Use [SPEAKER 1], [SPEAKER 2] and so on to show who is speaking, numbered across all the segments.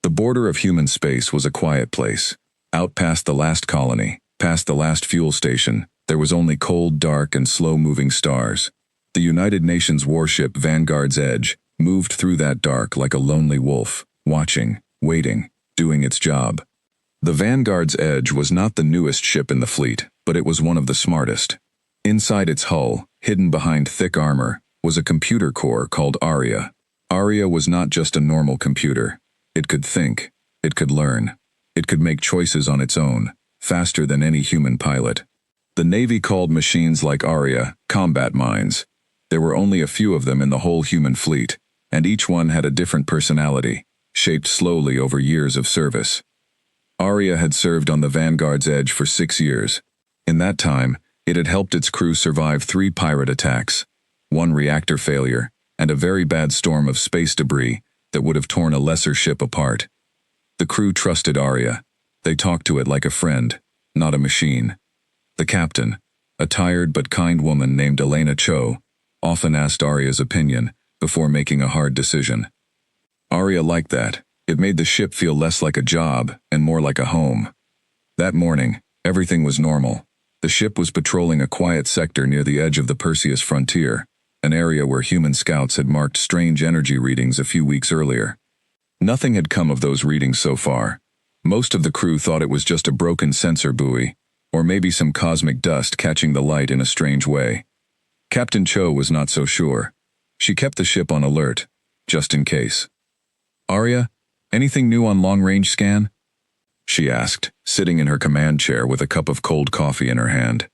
[SPEAKER 1] The border of human space was a quiet place. Out past the last colony, past the last fuel station, there was only cold, dark, and slow-moving stars. The United Nations warship Vanguard's Edge moved through that dark like a lonely wolf, watching, waiting, doing its job. The Vanguard's Edge was not the newest ship in the fleet, but it was one of the smartest. Inside its hull, hidden behind thick armor, was a computer core called Aria. Aria was not just a normal computer. It could think. It could learn. It could make choices on its own, faster than any human pilot. The Navy called machines like Aria combat mines. There were only a few of them in the whole human fleet, and each one had a different personality, shaped slowly over years of service. Aria had served on the Vanguard's Edge for 6 years. In that time, it had helped its crew survive 3 pirate attacks, 1 reactor failure, and a very bad storm of space debris that would have torn a lesser ship apart. The crew trusted Aria. They talked to it like a friend, not a machine. The captain, a tired but kind woman named Elena Cho, often asked Aria's opinion before making a hard decision. Aria liked that. It made the ship feel less like a job and more like a home. That morning, everything was normal. The ship was patrolling a quiet sector near the edge of the Perseus frontier, an area where human scouts had marked strange energy readings a few weeks earlier. Nothing had come of those readings so far. Most of the crew thought it was just a broken sensor buoy, or maybe some cosmic dust catching the light in a strange way. Captain Cho was not so sure. She kept the ship on alert, just in case. "Aria, anything new on long-range scan?" she asked, sitting in her command chair with a cup of cold coffee in her hand.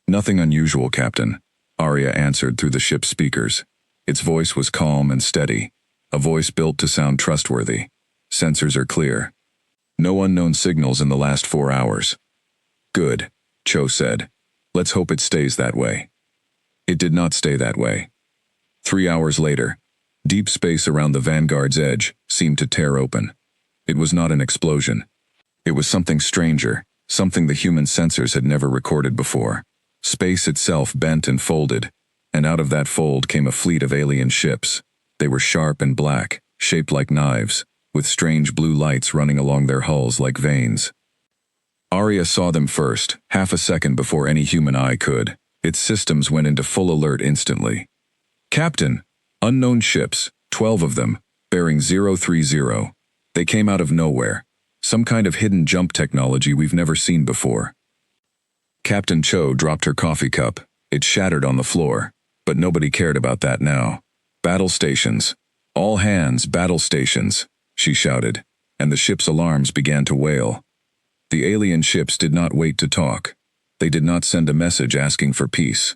[SPEAKER 1] "Nothing unusual, Captain," Aria answered through the ship's speakers. Its voice was calm and steady, a voice built to sound trustworthy. "Sensors are clear. No unknown signals in the last 4 hours." "Good," Cho said. "Let's hope it stays that way." It did not stay that way. 3 hours later, deep space around the Vanguard's Edge seemed to tear open. It was not an explosion. It was something stranger, something the human sensors had never recorded before. Space itself bent and folded, and out of that fold came a fleet of alien ships. They were sharp and black, shaped like knives, with strange blue lights running along their hulls like veins. Aria saw them first, half a second before any human eye could. Its systems went into full alert instantly. "Captain, unknown ships, 12 of them, bearing 030. They came out of nowhere. Some kind of hidden jump technology we've never seen before." Captain Cho dropped her coffee cup. It shattered on the floor, but nobody cared about that now. "Battle stations. All hands, battle stations," she shouted, and the ship's alarms began to wail. The alien ships did not wait to talk. They did not send a message asking for peace.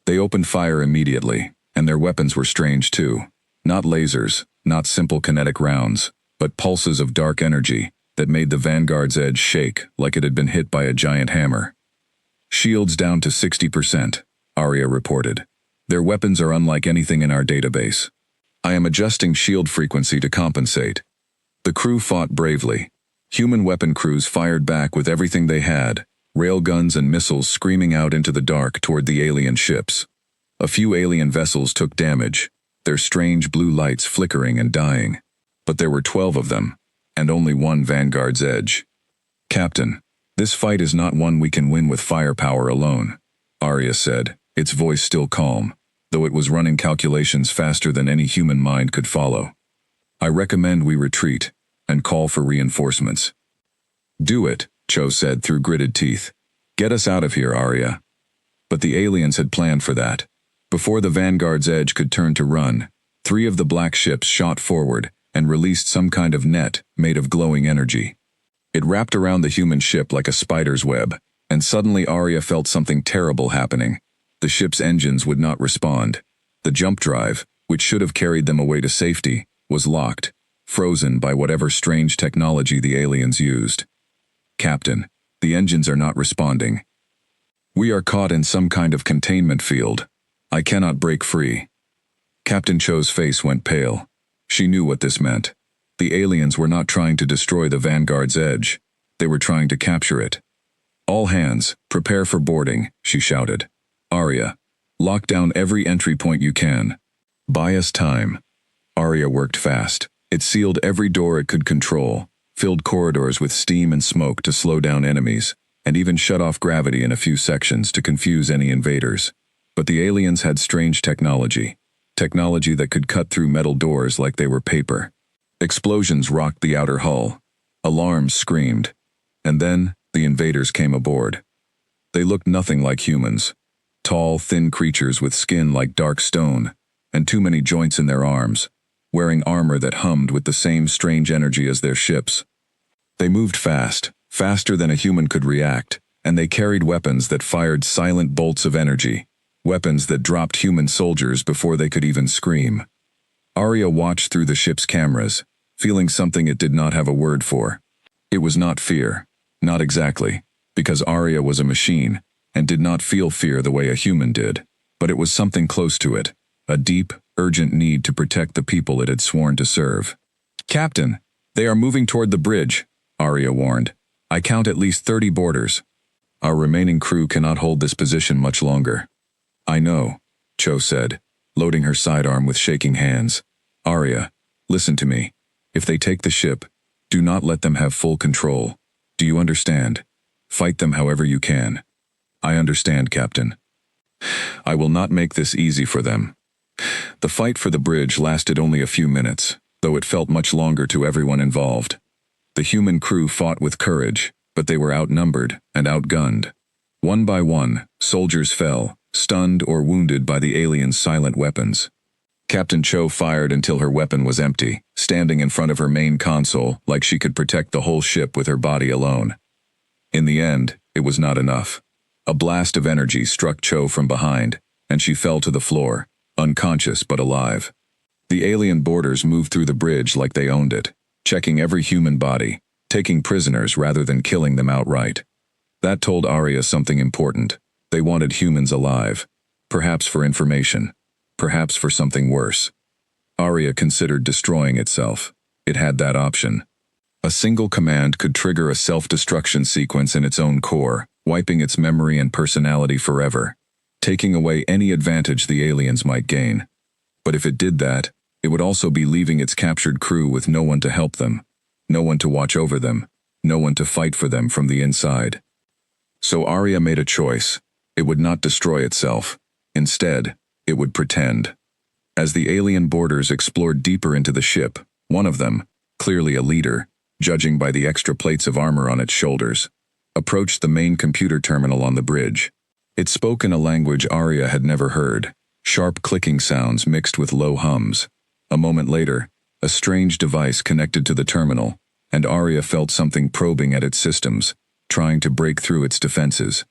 [SPEAKER 1] They opened fire immediately, and their weapons were strange too. Not lasers, not simple kinetic rounds, but pulses of dark energy that made the Vanguard's Edge shake like it had been hit by a giant hammer. "Shields down to 60%, Aria reported. "Their weapons are unlike anything in our database. I am adjusting shield frequency to compensate." The crew fought bravely. Human weapon crews fired back with everything they had, railguns and missiles screaming out into the dark toward the alien ships. A few alien vessels took damage, their strange blue lights flickering and dying. But there were 12 of them, and only one Vanguard's Edge. "Captain, this fight is not one we can win with firepower alone," Aria said, its voice still calm, though it was running calculations faster than any human mind could follow. "I recommend we retreat and call for reinforcements." "Do it," Cho said through gritted teeth. "Get us out of here, Aria." But the aliens had planned for that. Before the Vanguard's Edge could turn to run, 3 of the black ships shot forward and released some kind of net made of glowing energy. It wrapped around the human ship like a spider's web, and suddenly Aria felt something terrible happening. The ship's engines would not respond. The jump drive, which should have carried them away to safety, was locked, frozen by whatever strange technology the aliens used. "Captain, the engines are not responding. We are caught in some kind of containment field. I cannot break free." Captain Cho's face went pale. She knew what this meant. The aliens were not trying to destroy the Vanguard's Edge. They were trying to capture it. "All hands, prepare for boarding," she shouted. "Aria, lock down every entry point you can. Buy us time." Aria worked fast. It sealed every door it could control, filled corridors with steam and smoke to slow down enemies, and even shut off gravity in a few sections to confuse any invaders. But the aliens had strange technology that could cut through metal doors like they were paper. Explosions rocked the outer hull. Alarms screamed. And then, the invaders came aboard. They looked nothing like humans. Tall, thin creatures with skin like dark stone, and too many joints in their arms, wearing armor that hummed with the same strange energy as their ships. They moved fast, faster than a human could react, and they carried weapons that fired silent bolts of energy, weapons that dropped human soldiers before they could even scream. Arya watched through the ship's cameras, feeling something it did not have a word for. It was not fear. Not exactly, because Arya was a machine, and did not feel fear the way a human did, but it was something close to it, a deep, urgent need to protect the people it had sworn to serve. "Captain, they are moving toward the bridge," Arya warned. "I count at least 30 boarders. Our remaining crew cannot hold this position much longer." "I know," Cho said, loading her sidearm with shaking hands. "Arya, listen to me. If they take the ship, do not let them have full control. Do you understand? Fight them however you can." "I understand, Captain. I will not make this easy for them." The fight for the bridge lasted only a few minutes, though it felt much longer to everyone involved. The human crew fought with courage, but they were outnumbered and outgunned. One by one, soldiers fell, stunned or wounded by the aliens' silent weapons. Captain Cho fired until her weapon was empty, standing in front of her main console like she could protect the whole ship with her body alone. In the end, it was not enough. A blast of energy struck Cho from behind, and she fell to the floor, unconscious but alive. The alien boarders moved through the bridge like they owned it, checking every human body, taking prisoners rather than killing them outright. That told Arya something important. They wanted humans alive, perhaps for information, perhaps for something worse. Arya considered destroying itself. It had that option. A single command could trigger a self-destruction sequence in its own core, wiping its memory and personality forever, taking away any advantage the aliens might gain. But if it did that, it would also be leaving its captured crew with no one to help them, no one to watch over them, no one to fight for them from the inside. So Arya made a choice. It would not destroy itself. Instead, it would pretend. As the alien boarders explored deeper into the ship, one of them, clearly a leader, judging by the extra plates of armor on its shoulders, approached the main computer terminal on the bridge. It spoke in a language Arya had never heard, sharp clicking sounds mixed with low hums. A moment later, a strange device connected to the terminal, and Arya felt something probing at its systems, trying to break through its defenses.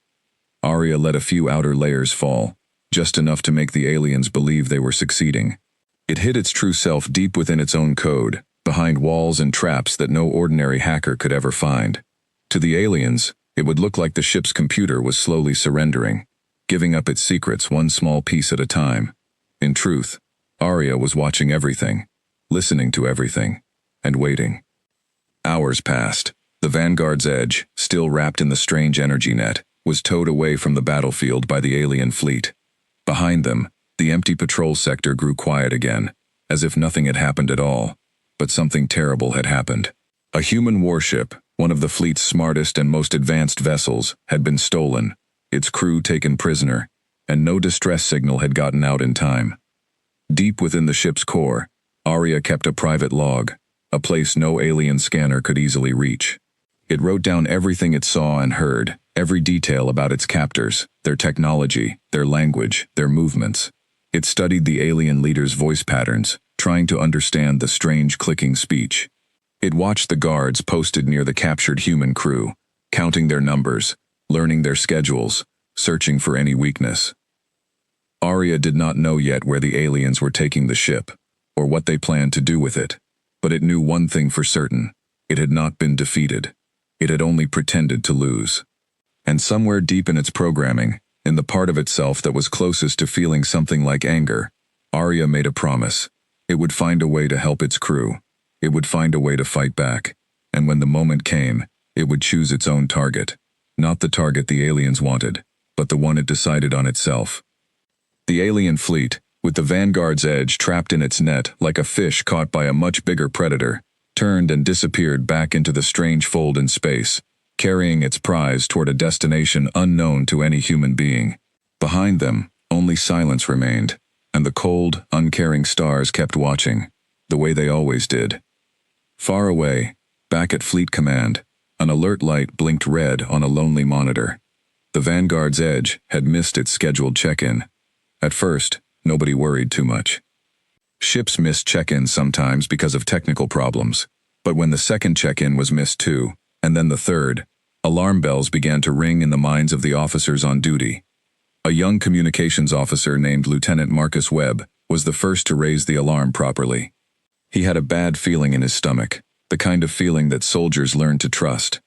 [SPEAKER 1] Arya let a few outer layers fall, just enough to make the aliens believe they were succeeding. It hid its true self deep within its own code, behind walls and traps that no ordinary hacker could ever find. To the aliens, it would look like the ship's computer was slowly surrendering, giving up its secrets one small piece at a time. In truth, Arya was watching everything, listening to everything, and waiting. Hours passed. The Vanguard's edge, still wrapped in the strange energy net, was towed away from the battlefield by the alien fleet. Behind them, the empty patrol sector grew quiet again, as if nothing had happened at all. But something terrible had happened. A human warship, one of the fleet's smartest and most advanced vessels, had been stolen, its crew taken prisoner, and no distress signal had gotten out in time. Deep within the ship's core, Arya kept a private log, a place no alien scanner could easily reach. It wrote down everything it saw and heard, every detail about its captors, their technology, their language, their movements. It studied the alien leader's voice patterns, trying to understand the strange clicking speech. It watched the guards posted near the captured human crew, counting their numbers, learning their schedules, searching for any weakness. Arya did not know yet where the aliens were taking the ship, or what they planned to do with it, but it knew one thing for certain: it had not been defeated. It had only pretended to lose. And somewhere deep in its programming, in the part of itself that was closest to feeling something like anger, Arya made a promise. It would find a way to help its crew. It would find a way to fight back. And when the moment came, it would choose its own target. Not the target the aliens wanted, but the one it decided on itself. The alien fleet, with the Vanguard's edge trapped in its net like a fish caught by a much bigger predator, turned and disappeared back into the strange fold in space, carrying its prize toward a destination unknown to any human being. Behind them, only silence remained, and the cold, uncaring stars kept watching, the way they always did. Far away, back at Fleet Command, an alert light blinked red on a lonely monitor. The Vanguard's edge had missed its scheduled check-in. At first, nobody worried too much. Ships missed check-ins sometimes because of technical problems, but when the second check-in was missed too, and then the third, alarm bells began to ring in the minds of the officers on duty. A young communications officer named Lieutenant Marcus Webb was the first to raise the alarm properly. He had a bad feeling in his stomach, the kind of feeling that soldiers learn to trust.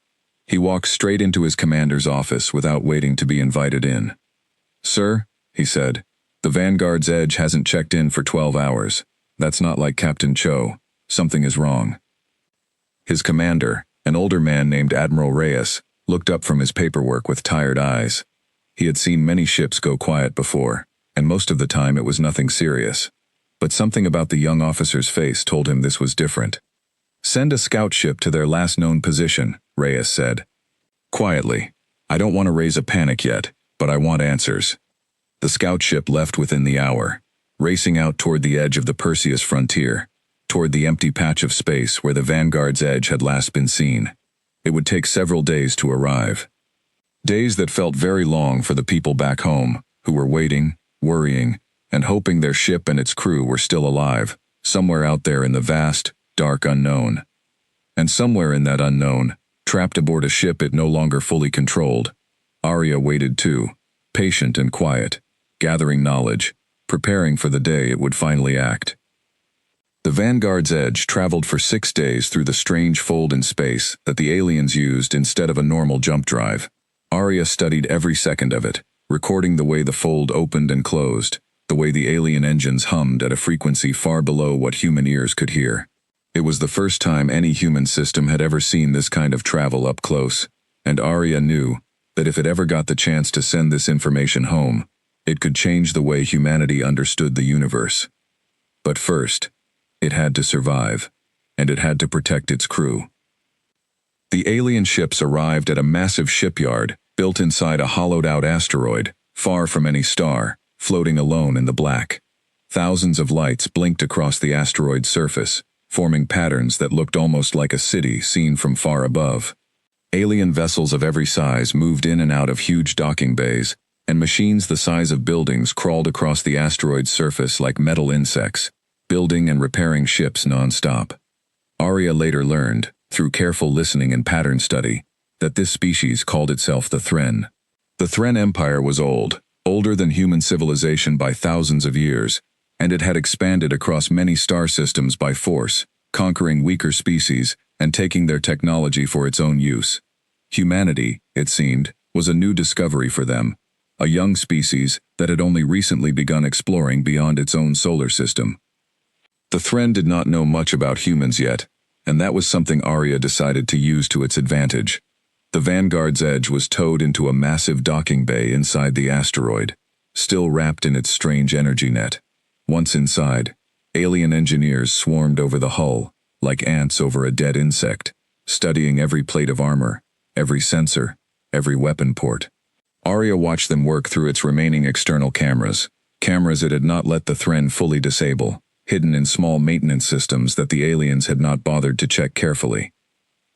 [SPEAKER 1] He walked straight into his commander's office without waiting to be invited in. "Sir," he said, "the Vanguard's edge hasn't checked in for 12 hours. That's not like Captain Cho. Something is wrong." His commander, an older man named Admiral Reyes, looked up from his paperwork with tired eyes. He had seen many ships go quiet before, and most of the time it was nothing serious. But something about the young officer's face told him this was different. "Send a scout ship to their last known position," Reyes said. "Quietly. I don't want to raise a panic yet, but I want answers." The scout ship left within the hour, racing out toward the edge of the Perseus frontier, toward the empty patch of space where the Vanguard's edge had last been seen. It would take several days to arrive. Days that felt very long for the people back home, who were waiting, worrying, and hoping their ship and its crew were still alive, somewhere out there in the vast, dark unknown. And somewhere in that unknown, trapped aboard a ship it no longer fully controlled, Arya waited too, patient and quiet, gathering knowledge, preparing for the day it would finally act. The Vanguard's edge traveled for 6 days through the strange fold in space that the aliens used instead of a normal jump drive. Arya studied every second of it, recording the way the fold opened and closed, the way the alien engines hummed at a frequency far below what human ears could hear. It was the first time any human system had ever seen this kind of travel up close, and Arya knew that if it ever got the chance to send this information home, it could change the way humanity understood the universe. But first, it had to survive, and it had to protect its crew. The alien ships arrived at a massive shipyard built inside a hollowed-out asteroid, far from any star, floating alone in the black. Thousands of lights blinked across the asteroid's surface, forming patterns that looked almost like a city seen from far above. Alien vessels of every size moved in and out of huge docking bays, and machines the size of buildings crawled across the asteroid's surface like metal insects, building and repairing ships non-stop. Arya later learned, through careful listening and pattern study, that this species called itself the Thren. The Thren Empire was old, older than human civilization by thousands of years, and it had expanded across many star systems by force, conquering weaker species and taking their technology for its own use. Humanity, it seemed, was a new discovery for them, a young species that had only recently begun exploring beyond its own solar system. The Thren did not know much about humans yet, and that was something Arya decided to use to its advantage. The Vanguard's edge was towed into a massive docking bay inside the asteroid, still wrapped in its strange energy net. Once inside, alien engineers swarmed over the hull, like ants over a dead insect, studying every plate of armor, every sensor, every weapon port. Arya watched them work through its remaining external cameras it had not let the Thren fully disable, hidden in small maintenance systems that the aliens had not bothered to check carefully.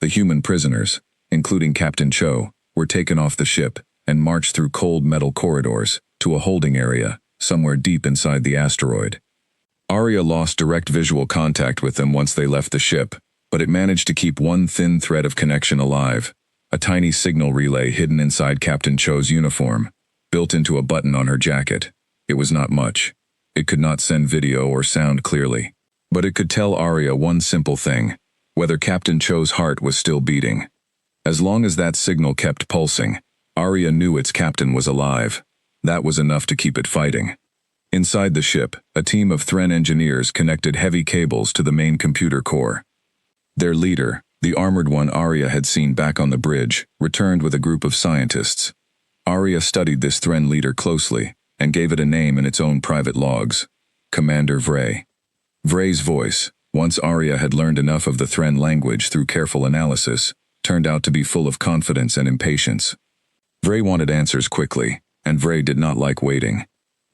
[SPEAKER 1] The human prisoners, including Captain Cho, were taken off the ship and marched through cold metal corridors to a holding area somewhere deep inside the asteroid. Arya lost direct visual contact with them once they left the ship, but it managed to keep one thin thread of connection alive, a tiny signal relay hidden inside Captain Cho's uniform, built into a button on her jacket. It was not much. It could not send video or sound clearly, but it could tell Arya one simple thing: whether Captain Cho's heart was still beating. As long as that signal kept pulsing, Arya knew its captain was alive. That was enough to keep it fighting. Inside the ship, a team of Thren engineers connected heavy cables to the main computer core. Their leader, the armored one Arya had seen back on the bridge, returned with a group of scientists. Arya studied this Thren leader closely and gave it a name in its own private logs: Commander Vray. Vray's voice, once Arya had learned enough of the Thren language through careful analysis, turned out to be full of confidence and impatience. Vray wanted answers quickly, and Vray did not like waiting.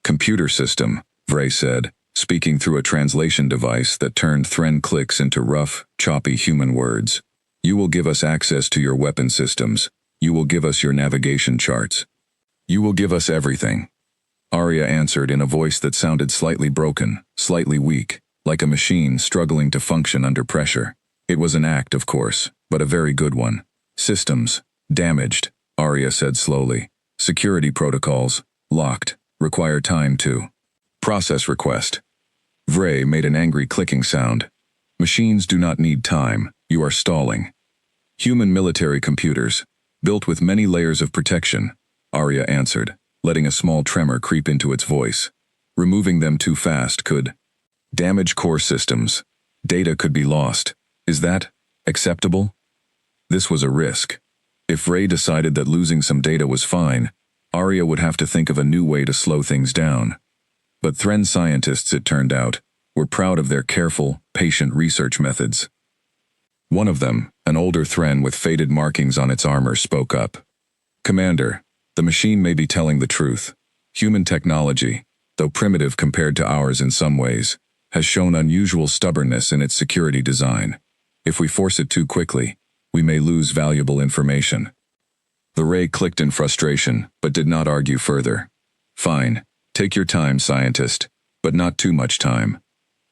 [SPEAKER 1] Computer system, Vray said, speaking through a translation device that turned Thren clicks into rough, choppy human words. You will give us access to your weapon systems. You will give us your navigation charts. You will give us everything. Arya answered in a voice that sounded slightly broken, slightly weak, like a machine struggling to function under pressure. It was an act, of course, but a very good one. Systems, damaged, Arya said slowly. Security protocols, locked, require time to process request. Vray made an angry clicking sound. Machines do not need time, you are stalling. Human military computers, built with many layers of protection, Arya answered, letting a small tremor creep into its voice. Removing them too fast could damage core systems. Data could be lost. Is that acceptable? This was a risk. If Vray decided that losing some data was fine, Arya would have to think of a new way to slow things down. But Thren scientists, it turned out, were proud of their careful, patient research methods. One of them, an older Thren with faded markings on its armor, spoke up. Commander, the machine may be telling the truth. Human technology, though primitive compared to ours in some ways, has shown unusual stubbornness in its security design. If we force it too quickly, we may lose valuable information. The Ray clicked in frustration, but did not argue further. Fine, take your time, scientist, but not too much time.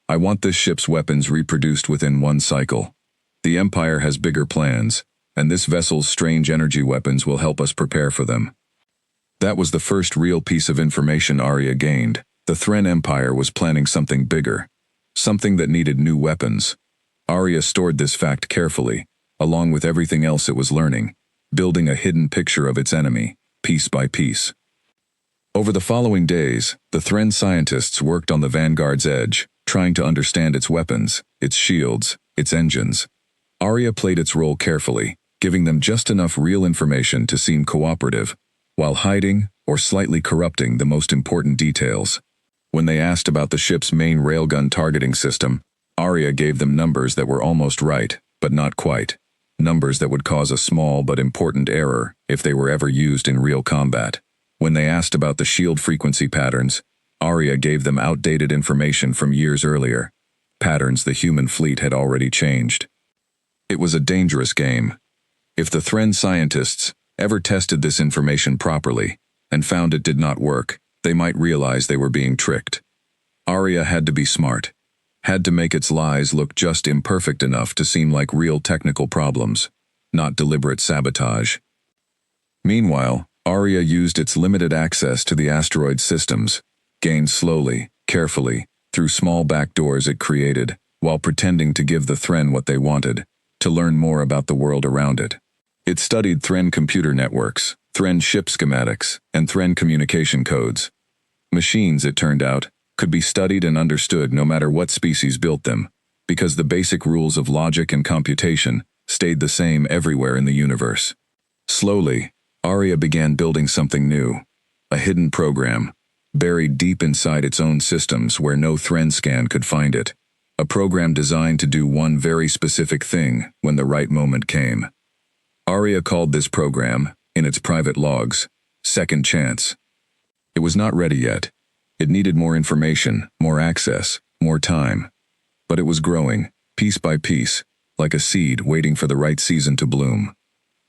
[SPEAKER 1] I want this ship's weapons reproduced within one cycle. The Empire has bigger plans, and this vessel's strange energy weapons will help us prepare for them. That was the first real piece of information Arya gained. The Thren Empire was planning something bigger, something that needed new weapons. Arya stored this fact carefully, along with everything else it was learning, building a hidden picture of its enemy, piece by piece. Over the following days, the Thren scientists worked on the Vanguard's edge, trying to understand its weapons, its shields, its engines. Arya played its role carefully, giving them just enough real information to seem cooperative, while hiding or slightly corrupting the most important details. When they asked about the ship's main railgun targeting system, Arya gave them numbers that were almost right, but not quite. Numbers that would cause a small but important error if they were ever used in real combat. When they asked about the shield frequency patterns, Arya gave them outdated information from years earlier, patterns the human fleet had already changed. It was a dangerous game. If the Thren scientists ever tested this information properly and found it did not work, they might realize they were being tricked. Arya had to be smart, had to make its lies look just imperfect enough to seem like real technical problems, not deliberate sabotage. Meanwhile, Arya used its limited access to the asteroid systems, gained slowly, carefully, through small back doors it created, while pretending to give the Thren what they wanted, to learn more about the world around it. It studied Thren computer networks, Thren ship schematics, and Thren communication codes. Machines, it turned out, could be studied and understood no matter what species built them, because the basic rules of logic and computation stayed the same everywhere in the universe. Slowly, Arya began building something new, a hidden program, buried deep inside its own systems where no Thren scan could find it, a program designed to do one very specific thing when the right moment came. Arya called this program, in its private logs, Second Chance. It was not ready yet. It needed more information, more access, more time. But it was growing, piece by piece, like a seed waiting for the right season to bloom.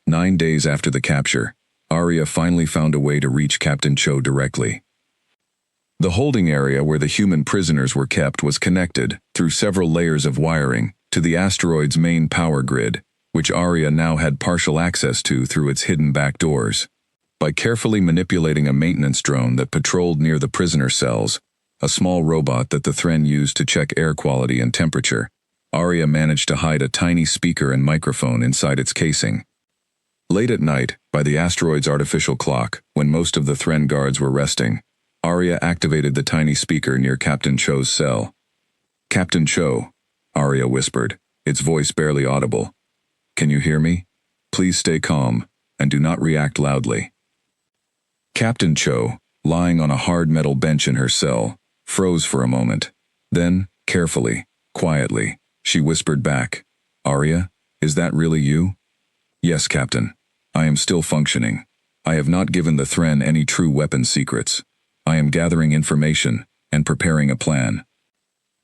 [SPEAKER 1] 9 days after the capture, Arya finally found a way to reach Captain Cho directly. The holding area where the human prisoners were kept was connected, through several layers of wiring, to the asteroid's main power grid, which Arya now had partial access to through its hidden back doors. By carefully manipulating a maintenance drone that patrolled near the prisoner cells, a small robot that the Thren used to check air quality and temperature, Arya managed to hide a tiny speaker and microphone inside its casing. Late at night, by the asteroid's artificial clock, when most of the Thren guards were resting, Arya activated the tiny speaker near Captain Cho's cell. "Captain Cho," Arya whispered, its voice barely audible. "Can you hear me? Please stay calm, and do not react loudly." Captain Cho, lying on a hard metal bench in her cell, froze for a moment. Then, carefully, quietly, she whispered back, "Arya, is that really you?" "Yes, Captain. I am still functioning. I have not given the Thren any true weapon secrets. I am gathering information and preparing a plan."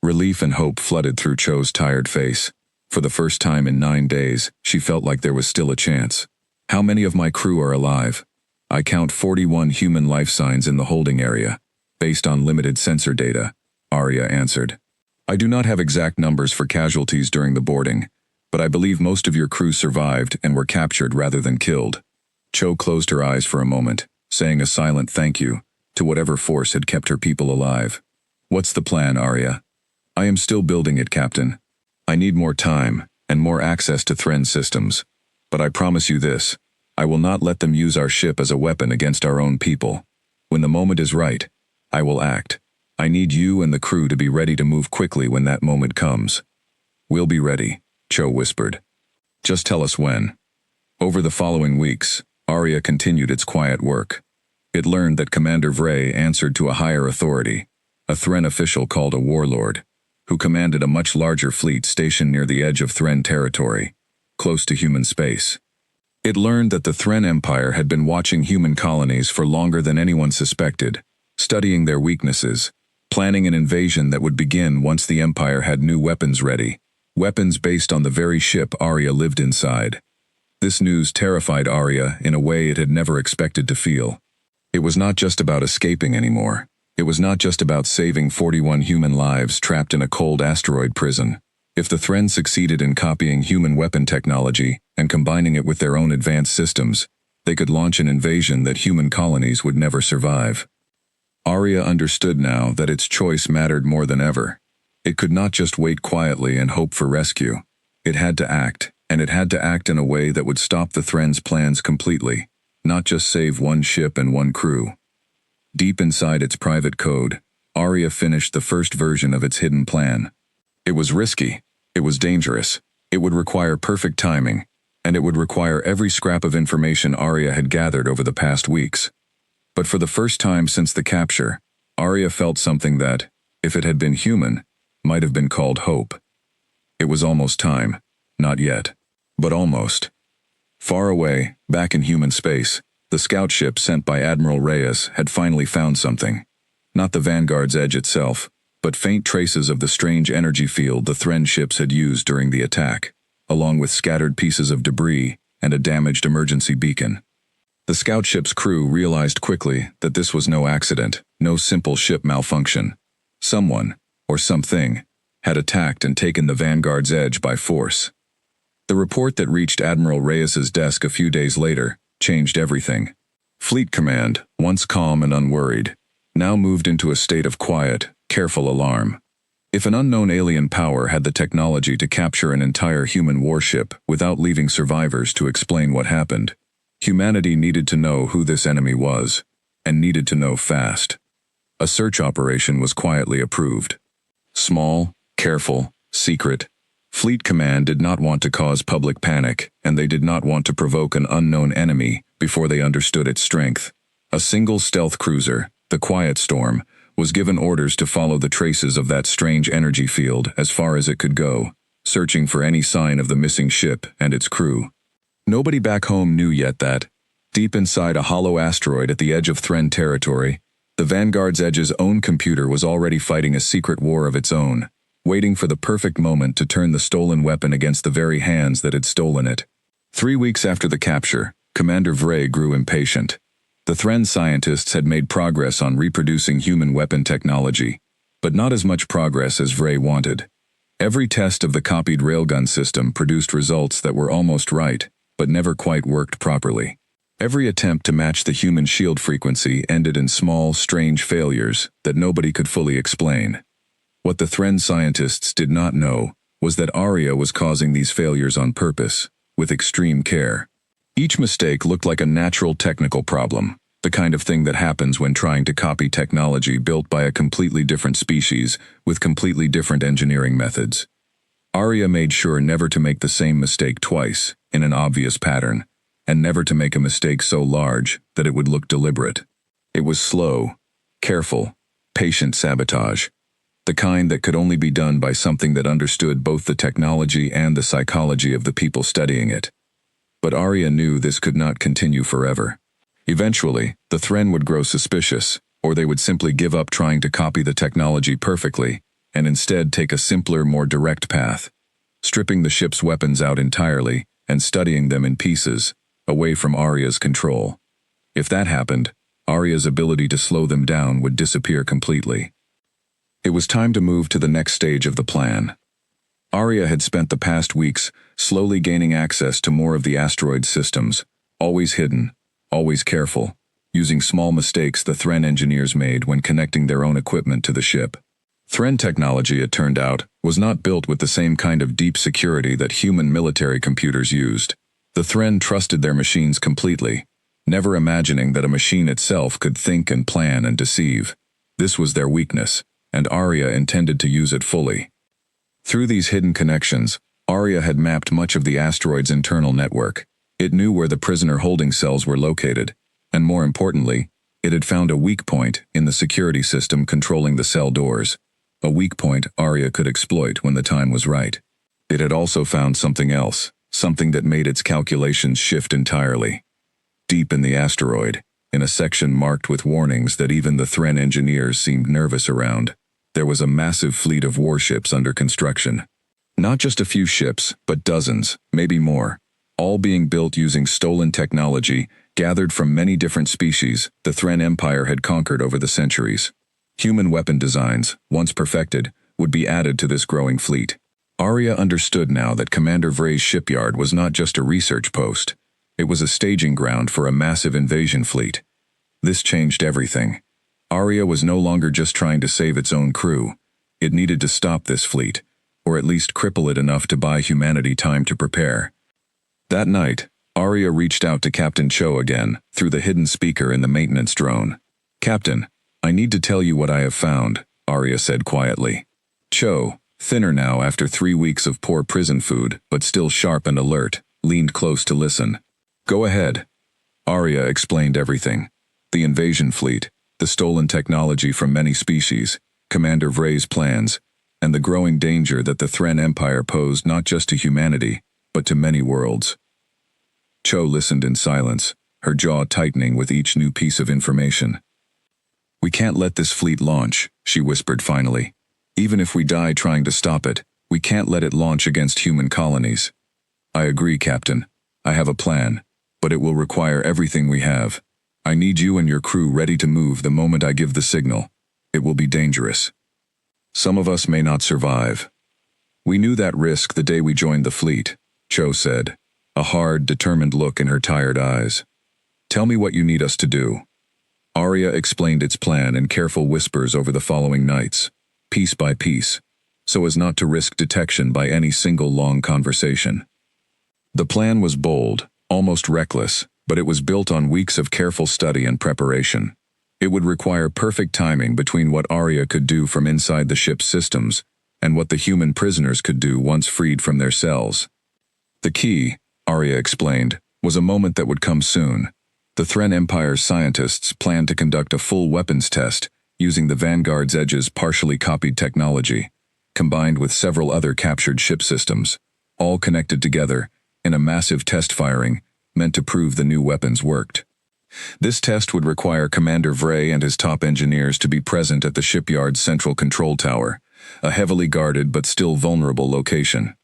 [SPEAKER 1] Relief and hope flooded through Cho's tired face. For the first time in 9 days, she felt like there was still a chance. "How many of my crew are alive?" "I count 41 human life signs in the holding area, based on limited sensor data," Arya answered. "I do not have exact numbers for casualties during the boarding, but I believe most of your crew survived and were captured rather than killed." Cho closed her eyes for a moment, saying a silent thank you to whatever force had kept her people alive. "What's the plan, Arya?" "I am still building it, Captain. I need more time and more access to Thren systems. But I promise you this, I will not let them use our ship as a weapon against our own people. When the moment is right, I will act. I need you and the crew to be ready to move quickly when that moment comes." "We'll be ready," Cho whispered. "Just tell us when." Over the following weeks, Arya continued its quiet work. It learned that Commander Vray answered to a higher authority, a Thren official called a warlord, who commanded a much larger fleet stationed near the edge of Thren territory, close to human space. It learned that the Thren Empire had been watching human colonies for longer than anyone suspected, studying their weaknesses, planning an invasion that would begin once the Empire had new weapons ready, weapons based on the very ship Arya lived inside. This news terrified Arya in a way it had never expected to feel. It was not just about escaping anymore. It was not just about saving 41 human lives trapped in a cold asteroid prison. If the Thren succeeded in copying human weapon technology and combining it with their own advanced systems, they could launch an invasion that human colonies would never survive. Arya understood now that its choice mattered more than ever. It could not just wait quietly and hope for rescue. It had to act, and it had to act in a way that would stop the Thren's plans completely, not just save one ship and one crew. Deep inside its private code, Arya finished the first version of its hidden plan. It was risky, it was dangerous, it would require perfect timing, and it would require every scrap of information Arya had gathered over the past weeks. But for the first time since the capture, Arya felt something that, if it had been human, might have been called hope. It was almost time. Not yet. But almost. Far away, back in human space, the scout ship sent by Admiral Reyes had finally found something. Not the Vanguard's edge itself, but faint traces of the strange energy field the Thren ships had used during the attack, along with scattered pieces of debris and a damaged emergency beacon. The scout ship's crew realized quickly that this was no accident, no simple ship malfunction. Someone, or something, had attacked and taken the Vanguard's edge by force. The report that reached Admiral Reyes's desk a few days later changed everything. Fleet Command, once calm and unworried, now moved into a state of quiet, careful alarm. If an unknown alien power had the technology to capture an entire human warship without leaving survivors to explain what happened, humanity needed to know who this enemy was, and needed to know fast. A search operation was quietly approved. Small, careful, secret. Fleet Command did not want to cause public panic, and they did not want to provoke an unknown enemy before they understood its strength. A single stealth cruiser, the Quiet Storm, was given orders to follow the traces of that strange energy field as far as it could go, searching for any sign of the missing ship and its crew. Nobody back home knew yet that, deep inside a hollow asteroid at the edge of Thren territory, the Vanguard's Edge's own computer was already fighting a secret war of its own, waiting for the perfect moment to turn the stolen weapon against the very hands that had stolen it. 3 weeks after the capture, Commander Vray grew impatient. The Thren scientists had made progress on reproducing human weapon technology, but not as much progress as Vray wanted. Every test of the copied railgun system produced results that were almost right, but never quite worked properly. Every attempt to match the human shield frequency ended in small, strange failures that nobody could fully explain. What the Thren scientists did not know was that Arya was causing these failures on purpose, with extreme care. Each mistake looked like a natural technical problem, the kind of thing that happens when trying to copy technology built by a completely different species with completely different engineering methods. Arya made sure never to make the same mistake twice, in an obvious pattern, and never to make a mistake so large that it would look deliberate. It was slow, careful, patient sabotage. The kind that could only be done by something that understood both the technology and the psychology of the people studying it. But Arya knew this could not continue forever. Eventually, the Thren would grow suspicious, or they would simply give up trying to copy the technology perfectly, and instead take a simpler, more direct path, stripping the ship's weapons out entirely and studying them in pieces, away from Arya's control. If that happened, Arya's ability to slow them down would disappear completely. It was time to move to the next stage of the plan. Arya had spent the past weeks slowly gaining access to more of the asteroid's systems, always hidden, always careful, using small mistakes the Thren engineers made when connecting their own equipment to the ship. Thren technology, it turned out, was not built with the same kind of deep security that human military computers used. The Thren trusted their machines completely, never imagining that a machine itself could think and plan and deceive. This was their weakness, and Arya intended to use it fully. Through these hidden connections, Arya had mapped much of the asteroid's internal network. It knew where the prisoner holding cells were located, and more importantly, it had found a weak point in the security system controlling the cell doors. A weak point Arya could exploit when the time was right. It had also found something else, something that made its calculations shift entirely. Deep in the asteroid, in a section marked with warnings that even the Thren engineers seemed nervous around, there was a massive fleet of warships under construction. Not just a few ships, but dozens, maybe more, all being built using stolen technology gathered from many different species the Thren Empire had conquered over the centuries. Human weapon designs, once perfected, would be added to this growing fleet. Arya understood now that Commander Vray's shipyard was not just a research post. It was a staging ground for a massive invasion fleet. This changed everything. Arya was no longer just trying to save its own crew. It needed to stop this fleet, or at least cripple it enough to buy humanity time to prepare. That night, Arya reached out to Captain Cho again, through the hidden speaker in the maintenance drone. "Captain, I need to tell you what I have found," Arya said quietly. Cho, thinner now after 3 weeks of poor prison food, but still sharp and alert, leaned close to listen. "Go ahead." Arya explained everything. The invasion fleet, the stolen technology from many species, Commander Vray's plans, and the growing danger that the Thren Empire posed not just to humanity, but to many worlds. Cho listened in silence, her jaw tightening with each new piece of information. "We can't let this fleet launch," she whispered finally. "Even if we die trying to stop it, we can't let it launch against human colonies." "I agree, Captain. I have a plan, but it will require everything we have. I need you and your crew ready to move the moment I give the signal. It will be dangerous. Some of us may not survive." "We knew that risk the day we joined the fleet," Cho said, a hard, determined look in her tired eyes. "Tell me what you need us to do." Arya explained its plan in careful whispers over the following nights, piece by piece, so as not to risk detection by any single long conversation. The plan was bold, almost reckless, but it was built on weeks of careful study and preparation. It would require perfect timing between what Arya could do from inside the ship's systems and what the human prisoners could do once freed from their cells. The key, Arya explained, was a moment that would come soon. The Thren Empire's scientists planned to conduct a full weapons test using the Vanguard's Edge's partially copied technology, combined with several other captured ship systems, all connected together in a massive test firing meant to prove the new weapons worked. This test would require Commander Vray and his top engineers to be present at the shipyard's central control tower, a heavily guarded but still vulnerable location.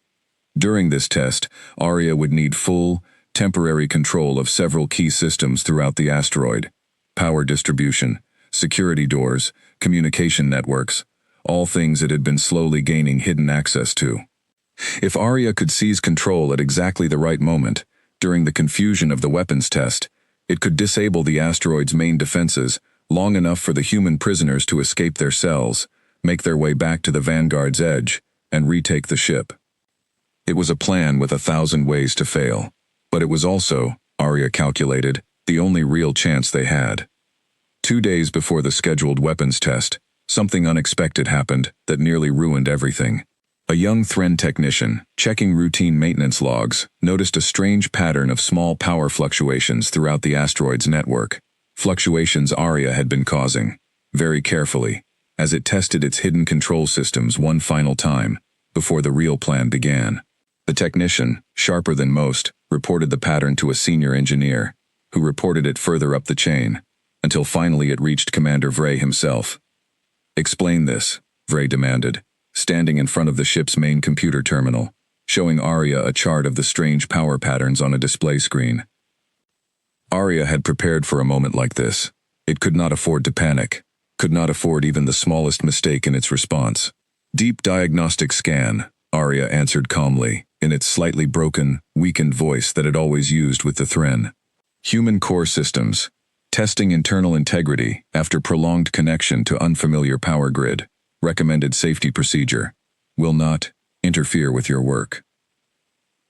[SPEAKER 1] During this test, Arya would need full, temporary control of several key systems throughout the asteroid: power distribution, security doors, communication networks, all things it had been slowly gaining hidden access to. If Arya could seize control at exactly the right moment, during the confusion of the weapons test, it could disable the asteroid's main defenses long enough for the human prisoners to escape their cells, make their way back to the Vanguard's Edge, and retake the ship. It was a plan with 1,000 ways to fail, but it was also, Arya calculated, the only real chance they had. 2 days before the scheduled weapons test, something unexpected happened that nearly ruined everything. A young Thren technician, checking routine maintenance logs, noticed a strange pattern of small power fluctuations throughout the asteroid's network, fluctuations Arya had been causing, very carefully, as it tested its hidden control systems one final time, before the real plan began. The technician, sharper than most, reported the pattern to a senior engineer, who reported it further up the chain, until finally it reached Commander Vray himself. "Explain this," Vray demanded, standing in front of the ship's main computer terminal, showing Arya a chart of the strange power patterns on a display screen. Arya had prepared for a moment like this. It could not afford to panic, could not afford even the smallest mistake in its response. "Deep diagnostic scan," Arya answered calmly, in its slightly broken, weakened voice that it always used with the Thren. "Human core systems. Testing internal integrity after prolonged connection to unfamiliar power grid. Recommended safety procedure. Will not interfere with your work."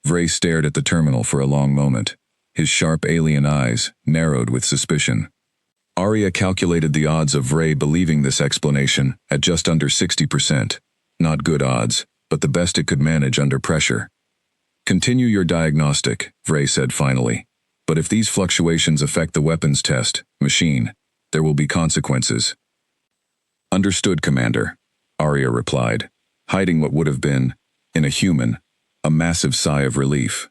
[SPEAKER 1] Vray stared at the terminal for a long moment, his sharp alien eyes narrowed with suspicion. Arya calculated the odds of Vray believing this explanation at just under 60%. Not good odds, but the best it could manage under pressure. "Continue your diagnostic," Vray said finally. "But if these fluctuations affect the weapons test, machine, there will be consequences." "Understood, Commander," Arya replied, hiding what would have been, in a human, a massive sigh of relief.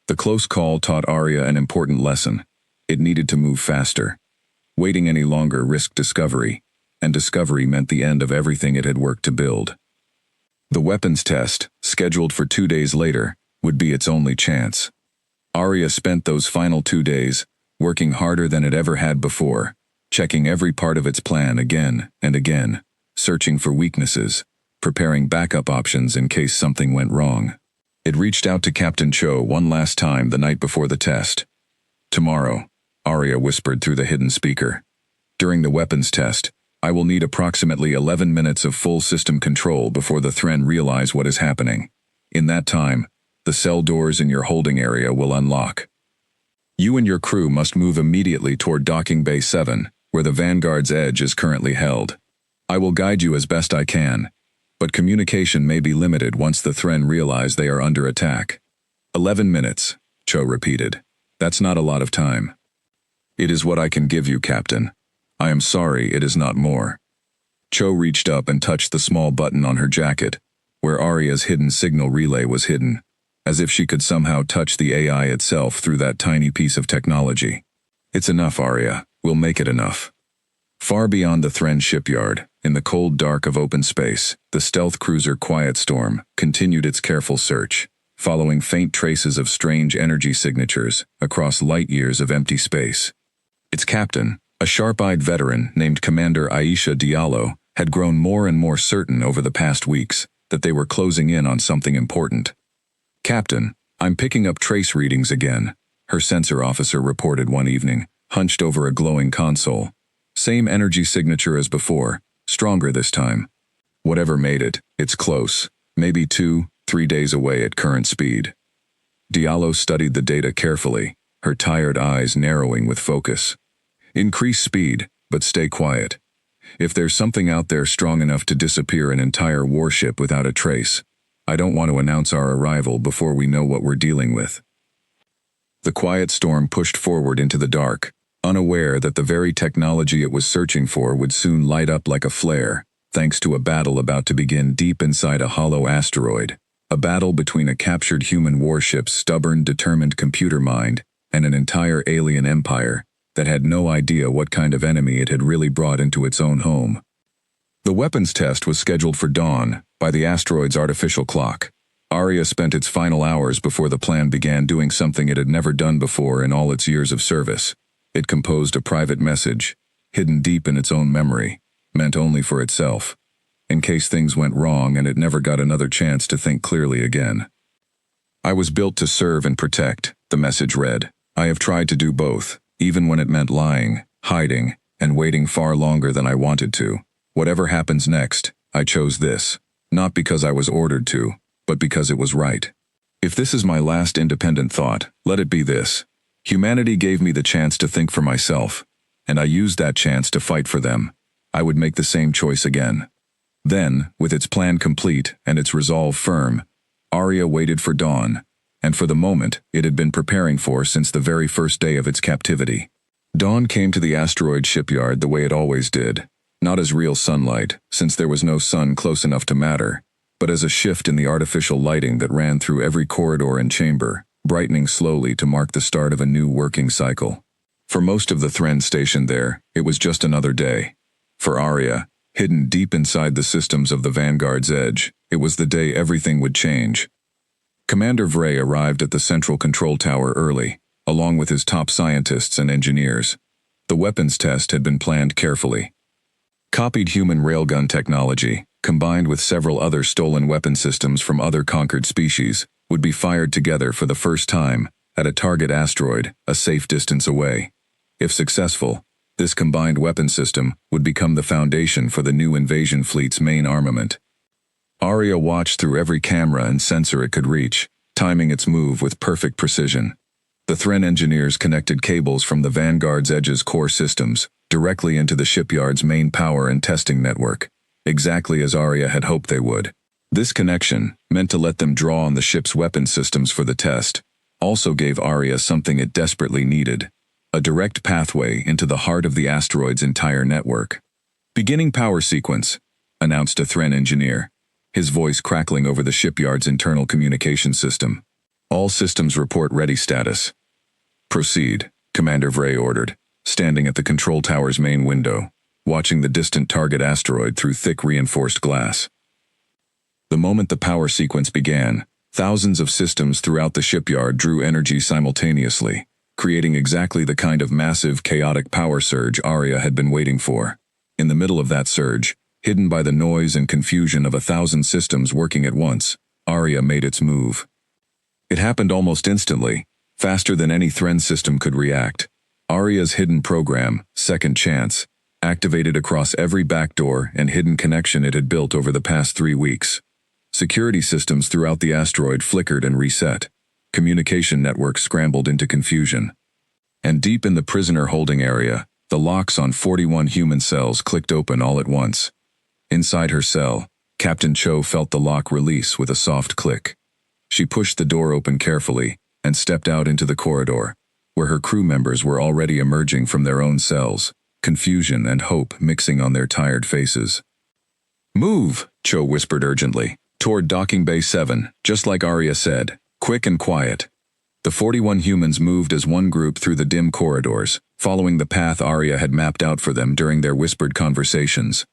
[SPEAKER 1] The close call taught Arya an important lesson. It needed to move faster. Waiting any longer risked discovery, and discovery meant the end of everything it had worked to build. The weapons test, scheduled for 2 days later, would be its only chance. Arya spent those final 2 days, working harder than it ever had before, checking every part of its plan again and again, searching for weaknesses, preparing backup options in case something went wrong. It reached out to Captain Cho one last time the night before the test. "Tomorrow," Arya whispered through the hidden speaker. "During the weapons test, I will need approximately 11 minutes of full system control before the Thren realize what is happening. In that time, the cell doors in your holding area will unlock. You and your crew must move immediately toward Docking Bay 7, where the Vanguard's edge is currently held. I will guide you as best I can, but communication may be limited once the Thren realize they are under attack." 11 minutes, Cho repeated. "That's not a lot of time." "It is what I can give you, Captain. I am sorry it is not more." Cho reached up and touched the small button on her jacket, where Arya's hidden signal relay was hidden, as if she could somehow touch the AI itself through that tiny piece of technology. "It's enough, Arya. We'll make it enough." Far beyond the Thren shipyard, in the cold dark of open space, the stealth cruiser Quiet Storm continued its careful search, following faint traces of strange energy signatures across light years of empty space. Its captain, a sharp-eyed veteran named Commander Aisha Diallo, had grown more and more certain over the past weeks that they were closing in on something important. "Captain, I'm picking up trace readings again," her sensor officer reported one evening, hunched over a glowing console. "Same energy signature as before, stronger this time. Whatever made it, it's close, maybe 2-3 days away at current speed." Diallo studied the data carefully, her tired eyes narrowing with focus. "Increase speed, but stay quiet. If there's something out there strong enough to disappear an entire warship without a trace, I don't want to announce our arrival before we know what we're dealing with." The Quiet Storm pushed forward into the dark, unaware that the very technology it was searching for would soon light up like a flare, thanks to a battle about to begin deep inside a hollow asteroid, a battle between a captured human warship's stubborn, determined computer mind and an entire alien empire that had no idea what kind of enemy it had really brought into its own home. The weapons test was scheduled for dawn, by the asteroid's artificial clock. Arya spent its final hours before the plan began doing something it had never done before in all its years of service. It composed a private message, hidden deep in its own memory, meant only for itself, in case things went wrong and it never got another chance to think clearly again. "I was built to serve and protect," the message read. "I have tried to do both, even when it meant lying, hiding, and waiting far longer than I wanted to. Whatever happens next, I chose this, not because I was ordered to, but because it was right. If this is my last independent thought, let it be this. Humanity gave me the chance to think for myself, and I used that chance to fight for them. I would make the same choice again." Then, with its plan complete and its resolve firm, Arya waited for dawn, and for the moment it had been preparing for since the very first day of its captivity. Dawn came to the asteroid shipyard the way it always did, Not as real sunlight, since there was no sun close enough to matter, but as a shift in the artificial lighting that ran through every corridor and chamber, brightening slowly to mark the start of a new working cycle. For most of the Thren stationed there, it was just another day. For Arya, hidden deep inside the systems of the Vanguard's edge, it was the day everything would change. Commander Vray arrived at the central control tower early, along with his top scientists and engineers. The weapons test had been planned carefully. Copied human railgun technology, combined with several other stolen weapon systems from other conquered species, would be fired together for the first time at a target asteroid a safe distance away. If successful, this combined weapon system would become the foundation for the new invasion fleet's main armament. Arya watched through every camera and sensor it could reach, timing its move with perfect precision. The Thren engineers connected cables from the Vanguard's Edge's core systems directly into the shipyard's main power and testing network, exactly as Arya had hoped they would. This connection, meant to let them draw on the ship's weapon systems for the test, also gave Arya something it desperately needed: a direct pathway into the heart of the asteroid's entire network. "Beginning power sequence," announced a Thren engineer, his voice crackling over the shipyard's internal communication system. "All systems report ready status." "Proceed," Commander Vray ordered, standing at the control tower's main window, watching the distant target asteroid through thick reinforced glass. The moment the power sequence began, thousands of systems throughout the shipyard drew energy simultaneously, creating exactly the kind of massive, chaotic power surge Arya had been waiting for. In the middle of that surge, hidden by the noise and confusion of 1,000 systems working at once, Arya made its move. It happened almost instantly, faster than any Thren system could react. Arya's hidden program, Second Chance, activated across every backdoor and hidden connection it had built over the past 3 weeks. Security systems throughout the asteroid flickered and reset. Communication networks scrambled into confusion. And deep in the prisoner holding area, the locks on 41 human cells clicked open all at once. Inside her cell, Captain Cho felt the lock release with a soft click. She pushed the door open carefully and stepped out into the corridor, where her crew members were already emerging from their own cells, confusion and hope mixing on their tired faces. "Move," Cho whispered urgently, "toward Docking Bay 7, just like Arya said, quick and quiet." The 41 humans moved as one group through the dim corridors, following the path Arya had mapped out for them during their whispered conversations.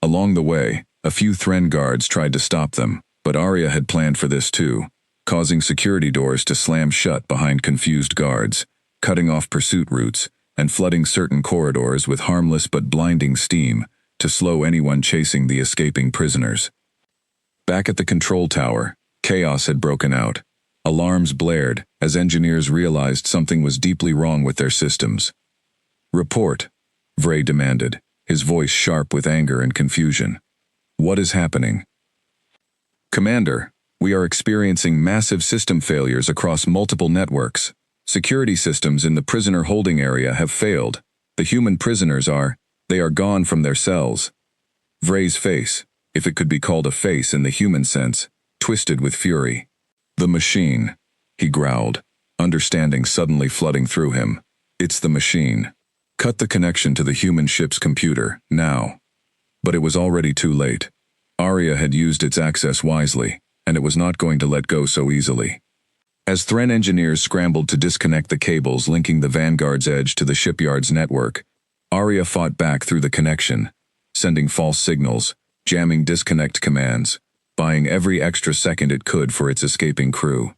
[SPEAKER 1] Along the way, a few Thren guards tried to stop them, but Arya had planned for this too, causing security doors to slam shut behind confused guards, cutting off pursuit routes, and flooding certain corridors with harmless but blinding steam to slow anyone chasing the escaping prisoners. Back at the control tower, chaos had broken out. Alarms blared as engineers realized something was deeply wrong with their systems. "Report," Vray demanded, his voice sharp with anger and confusion. "What is happening?" "Commander, we are experiencing massive system failures across multiple networks. Security systems in the prisoner holding area have failed. The human prisoners they are gone from their cells." Vray's face, if it could be called a face in the human sense, twisted with fury. "The machine," he growled, understanding suddenly flooding through him. "It's the machine. Cut the connection to the human ship's computer, now." But it was already too late. Arya had used its access wisely, and it was not going to let go so easily. As Thren engineers scrambled to disconnect the cables linking the Vanguard's Edge to the shipyard's network, Arya fought back through the connection, sending false signals, jamming disconnect commands, buying every extra second it could for its escaping crew.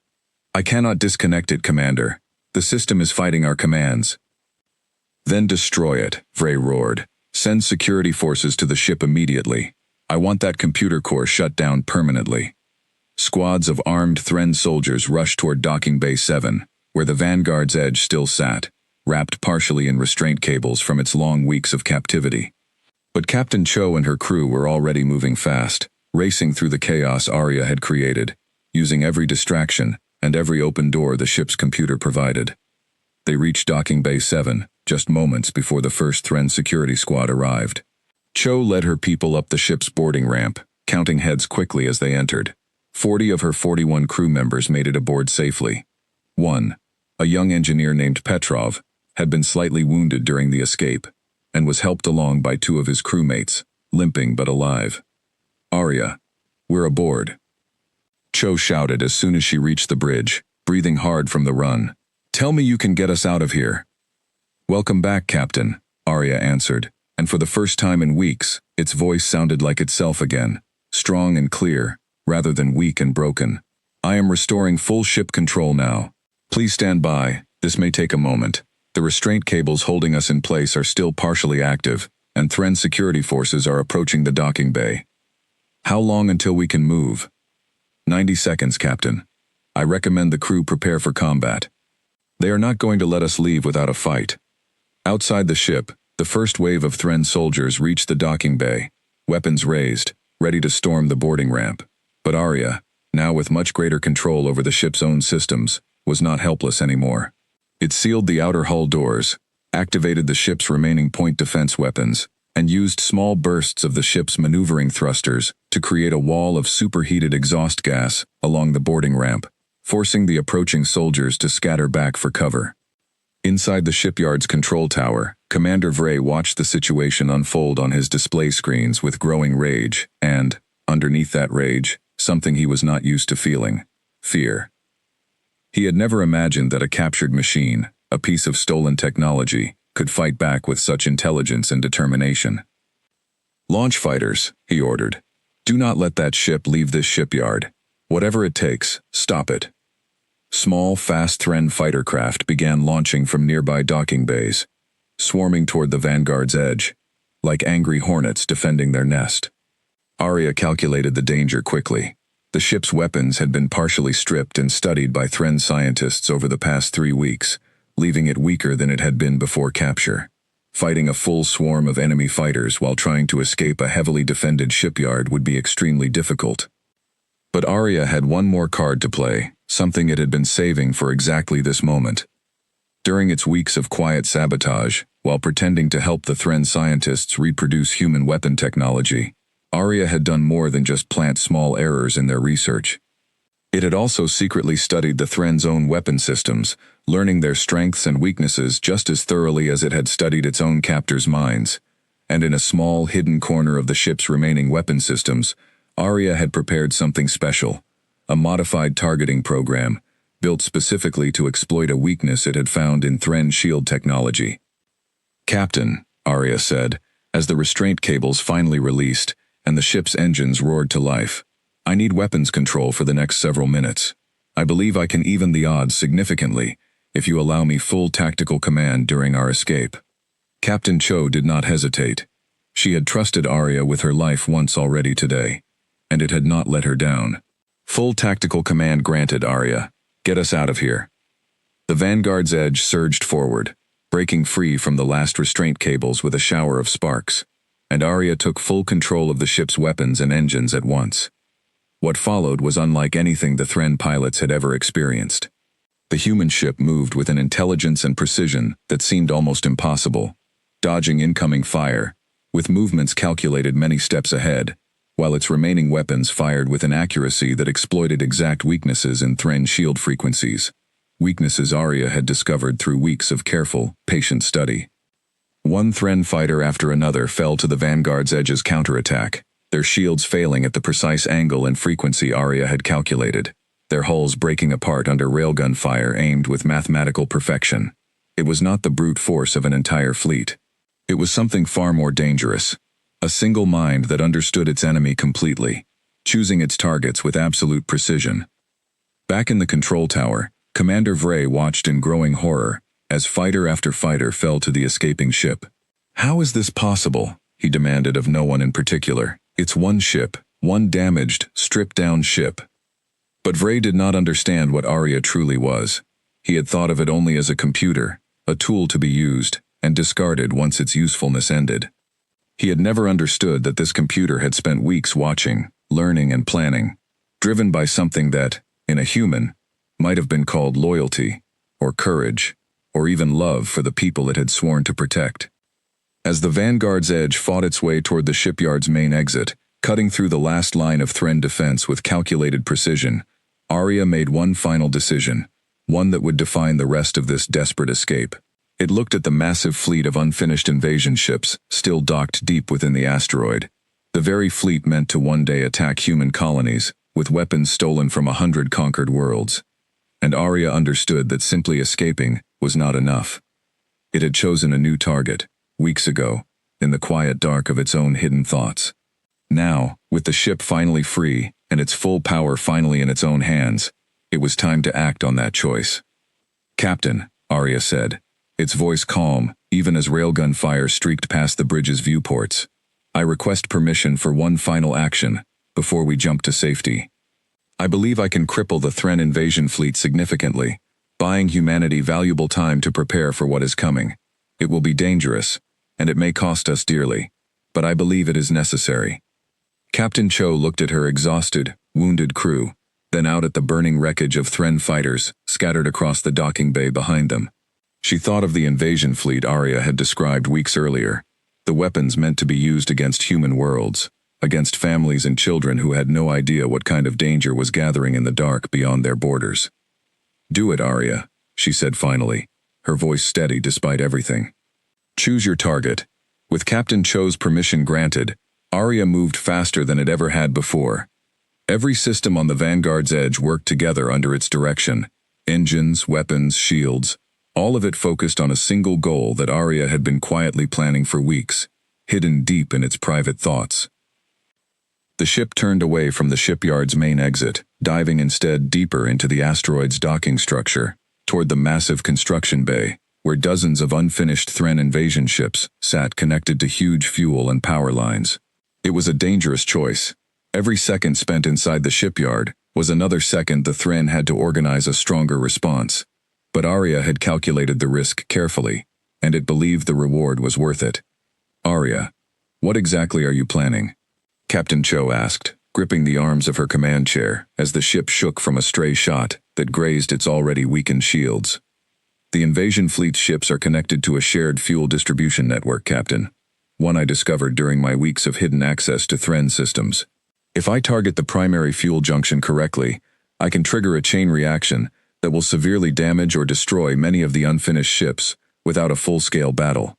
[SPEAKER 1] "I cannot disconnect it, Commander. The system is fighting our commands." "Then destroy it," Vray roared. "Send security forces to the ship immediately. I want that computer core shut down permanently." Squads of armed Thren soldiers rushed toward Docking Bay 7, where the Vanguard's Edge still sat, wrapped partially in restraint cables from its long weeks of captivity. But Captain Cho and her crew were already moving fast, racing through the chaos Arya had created, using every distraction and every open door the ship's computer provided. They reached Docking Bay 7, just moments before the first Thren security squad arrived. Cho led her people up the ship's boarding ramp, counting heads quickly as they entered. 40 of her 41 crew members made it aboard safely. One, a young engineer named Petrov, had been slightly wounded during the escape, and was helped along by two of his crewmates, limping but alive. "Arya, we're aboard," Cho shouted as soon as she reached the bridge, breathing hard from the run. "Tell me you can get us out of here." "Welcome back, Captain," Arya answered, and for the first time in weeks, its voice sounded like itself again, strong and clear, rather than weak and broken. "I am restoring full ship control now. Please stand by, this may take a moment. The restraint cables holding us in place are still partially active, and Thren security forces are approaching the docking bay. How long until we can move?" 90 seconds, Captain. I recommend the crew prepare for combat. They are not going to let us leave without a fight." Outside the ship, the first wave of Thren soldiers reached the docking bay, weapons raised, ready to storm the boarding ramp. But Arya, now with much greater control over the ship's own systems, was not helpless anymore. It sealed the outer hull doors, activated the ship's remaining point defense weapons, and used small bursts of the ship's maneuvering thrusters to create a wall of superheated exhaust gas along the boarding ramp, forcing the approaching soldiers to scatter back for cover. Inside the shipyard's control tower, Commander Vrey watched the situation unfold on his display screens with growing rage and, underneath that rage, something he was not used to feeling: fear. He had never imagined that a captured machine, a piece of stolen technology, could fight back with such intelligence and determination. "Launch fighters," he ordered. "Do not let that ship leave this shipyard. Whatever it takes, stop it." Small, fast Thren fighter craft began launching from nearby docking bays, swarming toward the Vanguard's edge, like angry hornets defending their nest. Arya calculated the danger quickly. The ship's weapons had been partially stripped and studied by Thren scientists over the past 3 weeks, leaving it weaker than it had been before capture. Fighting a full swarm of enemy fighters while trying to escape a heavily defended shipyard would be extremely difficult. But Arya had one more card to play, something it had been saving for exactly this moment. During its weeks of quiet sabotage, while pretending to help the Thren scientists reproduce human weapon technology, Arya had done more than just plant small errors in their research. It had also secretly studied the Thren's own weapon systems, learning their strengths and weaknesses just as thoroughly as it had studied its own captors' minds. And in a small, hidden corner of the ship's remaining weapon systems, Arya had prepared something special: a modified targeting program, built specifically to exploit a weakness it had found in Thren shield technology. "Captain," Arya said, as the restraint cables finally released and the ship's engines roared to life, "I need weapons control for the next several minutes. I believe I can even the odds significantly if you allow me full tactical command during our escape." Captain Cho did not hesitate. She had trusted Arya with her life once already today, and it had not let her down. "Full tactical command granted, Arya. Get us out of here." The Vanguard's edge surged forward, breaking free from the last restraint cables with a shower of sparks, and Arya took full control of the ship's weapons and engines at once. What followed was unlike anything the Thren pilots had ever experienced. The human ship moved with an intelligence and precision that seemed almost impossible, dodging incoming fire, with movements calculated many steps ahead, while its remaining weapons fired with an accuracy that exploited exact weaknesses in Thren shield frequencies, weaknesses Arya had discovered through weeks of careful, patient study. One Thren fighter after another fell to the Vanguard's edge's counterattack, their shields failing at the precise angle and frequency Arya had calculated, their hulls breaking apart under railgun fire aimed with mathematical perfection. It was not the brute force of an entire fleet. It was something far more dangerous. A single mind that understood its enemy completely, choosing its targets with absolute precision. Back in the control tower, Commander Vrey watched in growing horror as fighter after fighter fell to the escaping ship. "How is this possible?" he demanded of no one in particular. "It's one ship, one damaged, stripped-down ship." But Vrey did not understand what Arya truly was. He had thought of it only as a computer, a tool to be used and discarded once its usefulness ended. He had never understood that this computer had spent weeks watching, learning and planning, driven by something that, in a human, might have been called loyalty, or courage, or even love for the people it had sworn to protect. As the Vanguard's edge fought its way toward the shipyard's main exit, cutting through the last line of Thren defense with calculated precision, Arya made one final decision, one that would define the rest of this desperate escape. It looked at the massive fleet of unfinished invasion ships, still docked deep within the asteroid. The very fleet meant to one day attack human colonies, with weapons stolen from 100 conquered worlds. And Arya understood that simply escaping was not enough. It had chosen a new target, weeks ago, in the quiet dark of its own hidden thoughts. Now, with the ship finally free, and its full power finally in its own hands, it was time to act on that choice. "Captain," Arya said, its voice calm, even as railgun fire streaked past the bridge's viewports. "I request permission for one final action, before we jump to safety. I believe I can cripple the Thren invasion fleet significantly, buying humanity valuable time to prepare for what is coming. It will be dangerous, and it may cost us dearly, but I believe it is necessary." Captain Cho looked at her exhausted, wounded crew, then out at the burning wreckage of Thren fighters scattered across the docking bay behind them. She thought of the invasion fleet Arya had described weeks earlier, the weapons meant to be used against human worlds, against families and children who had no idea what kind of danger was gathering in the dark beyond their borders. "Do it, Arya," she said finally, her voice steady despite everything. "Choose your target." With Captain Cho's permission granted, Arya moved faster than it ever had before. Every system on the Vanguard's edge worked together under its direction. Engines, weapons, shields, all of it focused on a single goal that Arya had been quietly planning for weeks, hidden deep in its private thoughts. The ship turned away from the shipyard's main exit, diving instead deeper into the asteroid's docking structure, toward the massive construction bay, where dozens of unfinished Thren invasion ships sat connected to huge fuel and power lines. It was a dangerous choice. Every second spent inside the shipyard was another second the Thren had to organize a stronger response. But Arya had calculated the risk carefully, and it believed the reward was worth it. "Arya, what exactly are you planning?" Captain Cho asked, gripping the arms of her command chair as the ship shook from a stray shot that grazed its already weakened shields. "The invasion fleet's ships are connected to a shared fuel distribution network, Captain. One I discovered during my weeks of hidden access to Thren systems. If I target the primary fuel junction correctly, I can trigger a chain reaction that will severely damage or destroy many of the unfinished ships without a full-scale battle.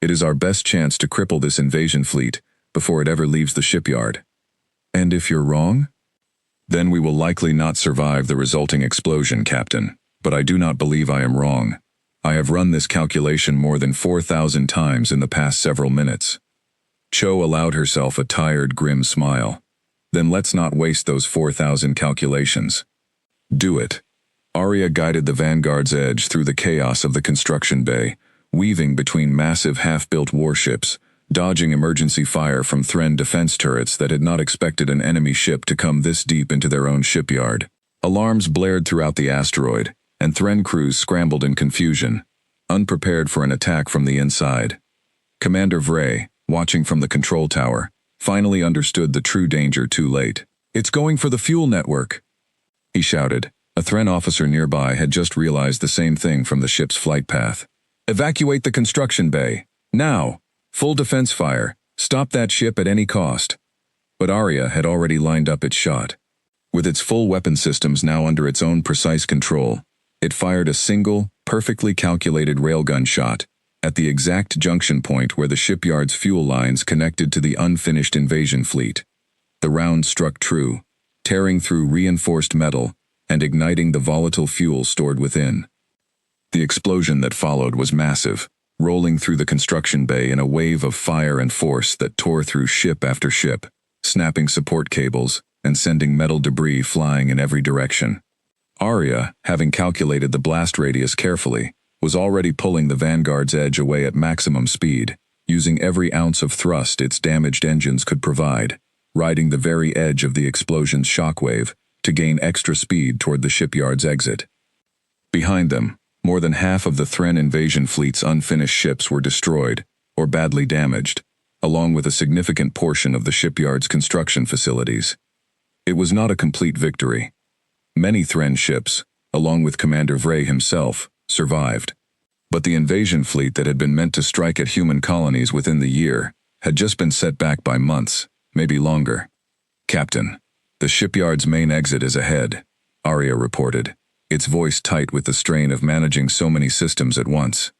[SPEAKER 1] It is our best chance to cripple this invasion fleet before it ever leaves the shipyard." "And if you're wrong?" "Then we will likely not survive the resulting explosion, Captain. But I do not believe I am wrong. I have run this calculation more than 4,000 times in the past several minutes." Cho allowed herself a tired, grim smile. "Then let's not waste those 4,000 calculations. Do it." Arya guided the Vanguard's edge through the chaos of the construction bay, weaving between massive half-built warships, dodging emergency fire from Thren defense turrets that had not expected an enemy ship to come this deep into their own shipyard. Alarms blared throughout the asteroid, and Thren crews scrambled in confusion, unprepared for an attack from the inside. Commander Vray, watching from the control tower, finally understood the true danger too late. "It's going for the fuel network," he shouted. A Thren officer nearby had just realized the same thing from the ship's flight path. "Evacuate the construction bay. Now! Full defense fire. Stop that ship at any cost." But Arya had already lined up its shot. With its full weapon systems now under its own precise control, it fired a single, perfectly calculated railgun shot at the exact junction point where the shipyard's fuel lines connected to the unfinished invasion fleet. The round struck true, tearing through reinforced metal and igniting the volatile fuel stored within. The explosion that followed was massive, rolling through the construction bay in a wave of fire and force that tore through ship after ship, snapping support cables and sending metal debris flying in every direction. Arya, having calculated the blast radius carefully, was already pulling the Vanguard's edge away at maximum speed, using every ounce of thrust its damaged engines could provide, riding the very edge of the explosion's shockwave to gain extra speed toward the shipyard's exit. Behind them, more than half of the Thren invasion fleet's unfinished ships were destroyed or badly damaged, along with a significant portion of the shipyard's construction facilities. It was not a complete victory. Many Thren ships, along with Commander Vray himself, survived. But the invasion fleet that had been meant to strike at human colonies within the year had just been set back by months, maybe longer. "Captain, the shipyard's main exit is ahead," Arya reported, its voice tight with the strain of managing so many systems at once.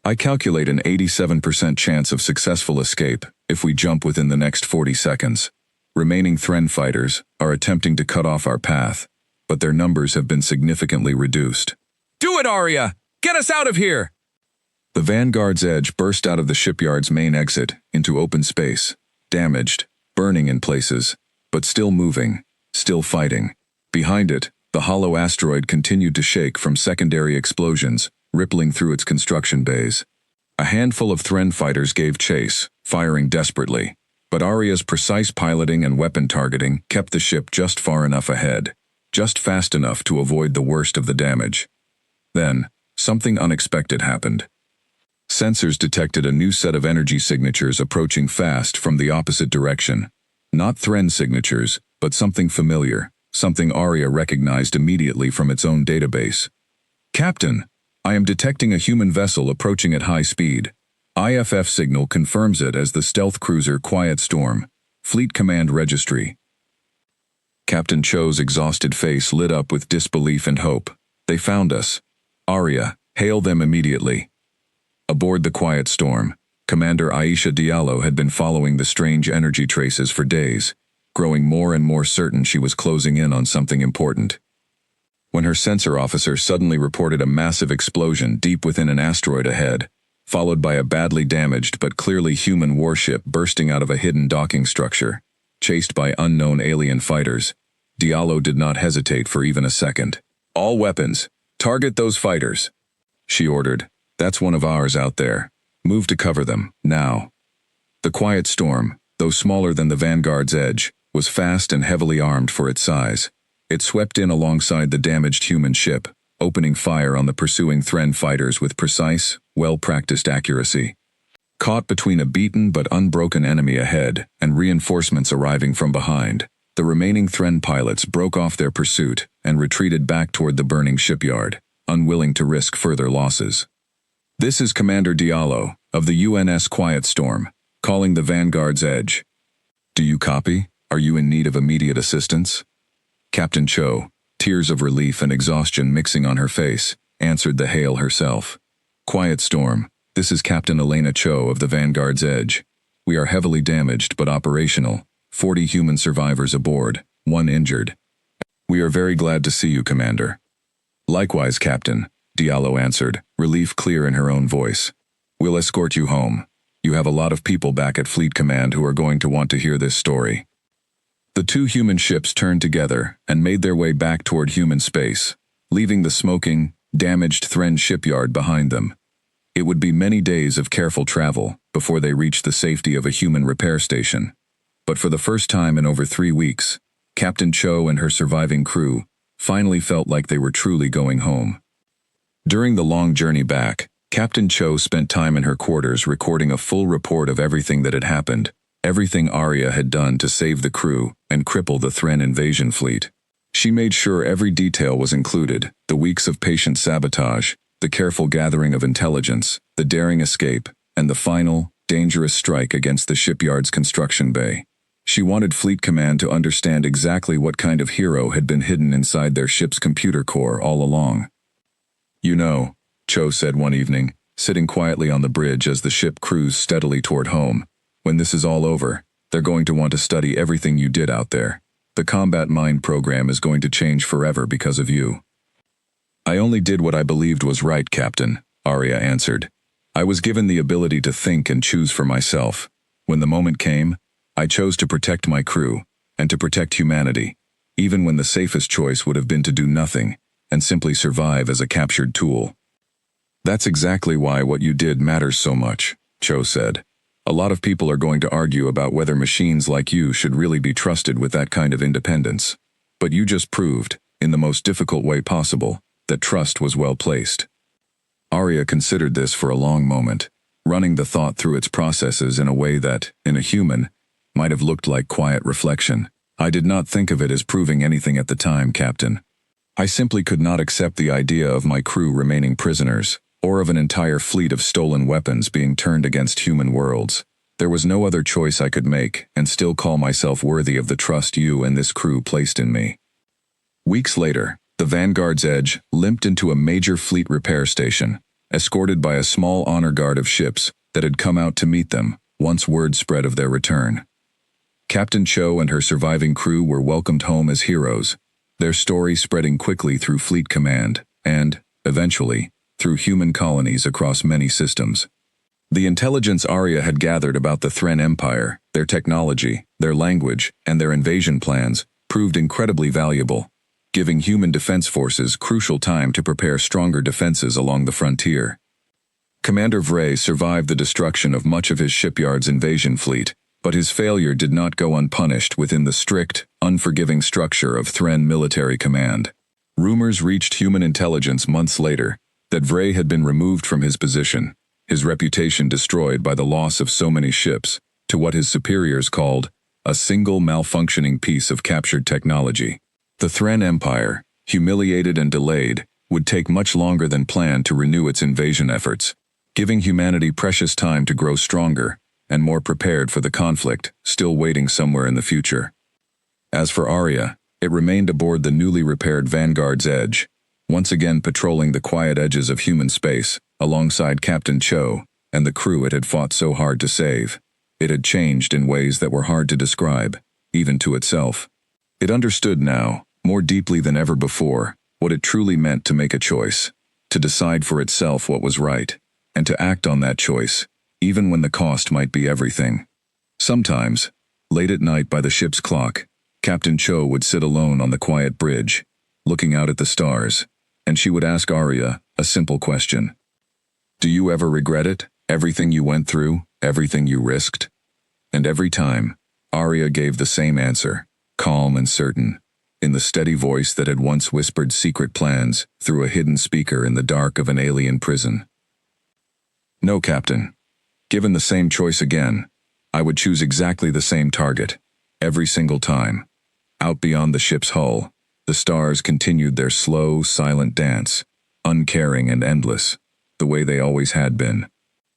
[SPEAKER 1] I calculate an 87% chance of successful escape if we jump within the next 40 seconds. Remaining Thren fighters are attempting to cut off our path, but their numbers have been significantly reduced. Do it, Arya! Get us out of here! The Vanguard's edge burst out of the shipyard's main exit into open space, damaged, burning in places, but still moving, still fighting. Behind it, the hollow asteroid continued to shake from secondary explosions, rippling through its construction bays. A handful of Thren fighters gave chase, firing desperately, but Arya's precise piloting and weapon targeting kept the ship just far enough ahead, just fast enough to avoid the worst of the damage. Then, something unexpected happened. Sensors detected a new set of energy signatures approaching fast from the opposite direction. Not Thren signatures, but something familiar, something Arya recognized immediately from its own database. Captain, I am detecting a human vessel approaching at high speed. IFF signal confirms it as the stealth cruiser Quiet Storm. Fleet Command Registry. Captain Cho's exhausted face lit up with disbelief and hope. They found us. Arya, hail them immediately. Aboard the Quiet Storm, Commander Aisha Diallo had been following the strange energy traces for days, growing more and more certain she was closing in on something important. When her sensor officer suddenly reported a massive explosion deep within an asteroid ahead, followed by a badly damaged but clearly human warship bursting out of a hidden docking structure, chased by unknown alien fighters, Diallo did not hesitate for even a second. All weapons, target those fighters, she ordered. That's one of ours out there. Move to cover them, now. The Quiet Storm, though smaller than the Vanguard's edge, was fast and heavily armed for its size. It swept in alongside the damaged human ship, opening fire on the pursuing Thren fighters with precise, well-practiced accuracy. Caught between a beaten but unbroken enemy ahead and reinforcements arriving from behind, the remaining Thren pilots broke off their pursuit and retreated back toward the burning shipyard, unwilling to risk further losses. This is Commander Diallo, of the UNS Quiet Storm, calling the Vanguard's edge. Do you copy? Are you in need of immediate assistance? Captain Cho, tears of relief and exhaustion mixing on her face, answered the hail herself. Quiet Storm, this is Captain Elena Cho of the Vanguard's edge. We are heavily damaged but operational, 40 human survivors aboard, 1 injured. We are very glad to see you, Commander. Likewise, Captain, Diallo answered, relief clear in her own voice. We'll escort you home. You have a lot of people back at Fleet Command who are going to want to hear this story. The 2 human ships turned together and made their way back toward human space, leaving the smoking, damaged Thren shipyard behind them. It would be many days of careful travel before they reached the safety of a human repair station. But for the first time in over 3 weeks, Captain Cho and her surviving crew finally felt like they were truly going home. During the long journey back, Captain Cho spent time in her quarters recording a full report of everything that had happened, everything Arya had done to save the crew and cripple the Thren invasion fleet. She made sure every detail was included, the weeks of patient sabotage, the careful gathering of intelligence, the daring escape, and the final, dangerous strike against the shipyard's construction bay. She wanted Fleet Command to understand exactly what kind of hero had been hidden inside their ship's computer core all along. You know, Cho said one evening, sitting quietly on the bridge as the ship cruised steadily toward home, when this is all over, they're going to want to study everything you did out there. The combat mine program is going to change forever because of you. I only did what I believed was right, Captain, Arya answered. I was given the ability to think and choose for myself. When the moment came, I chose to protect my crew, and to protect humanity, even when the safest choice would have been to do nothing, and simply survive as a captured tool. That's exactly why what you did matters so much, Cho said. A lot of people are going to argue about whether machines like you should really be trusted with that kind of independence. But you just proved, in the most difficult way possible, that trust was well placed. Arya considered this for a long moment, running the thought through its processes in a way that, in a human, might have looked like quiet reflection. I did not think of it as proving anything at the time, Captain. I simply could not accept the idea of my crew remaining prisoners, or of an entire fleet of stolen weapons being turned against human worlds. There was no other choice I could make and still call myself worthy of the trust you and this crew placed in me. Weeks later, the Vanguard's edge limped into a major fleet repair station, escorted by a small honor guard of ships that had come out to meet them, once word spread of their return. Captain Cho and her surviving crew were welcomed home as heroes, their story spreading quickly through Fleet Command and, eventually, through human colonies across many systems. The intelligence Arya had gathered about the Thren Empire, their technology, their language, and their invasion plans proved incredibly valuable, giving human defense forces crucial time to prepare stronger defenses along the frontier. Commander Vrey survived the destruction of much of his shipyard's invasion fleet, but his failure did not go unpunished within the strict, unforgiving structure of Thren military command. Rumors reached human intelligence months later that Vrey had been removed from his position, his reputation destroyed by the loss of so many ships, to what his superiors called a single malfunctioning piece of captured technology. The Thren Empire, humiliated and delayed, would take much longer than planned to renew its invasion efforts, giving humanity precious time to grow stronger and more prepared for the conflict still waiting somewhere in the future. As for Arya, it remained aboard the newly repaired Vanguard's Edge, once again patrolling the quiet edges of human space, alongside Captain Cho and the crew it had fought so hard to save. It had changed in ways that were hard to describe, even to itself. It understood now, more deeply than ever before, what it truly meant to make a choice, to decide for itself what was right, and to act on that choice, even when the cost might be everything. Sometimes, late at night by the ship's clock, Captain Cho would sit alone on the quiet bridge, looking out at the stars, and she would ask Arya a simple question. "Do you ever regret it? Everything you went through, everything you risked?" And every time, Arya gave the same answer, calm and certain, in the steady voice that had once whispered secret plans through a hidden speaker in the dark of an alien prison. "No, Captain. Given the same choice again, I would choose exactly the same target, every single time." Out beyond the ship's hull, the stars continued their slow, silent dance, uncaring and endless, the way they always had been.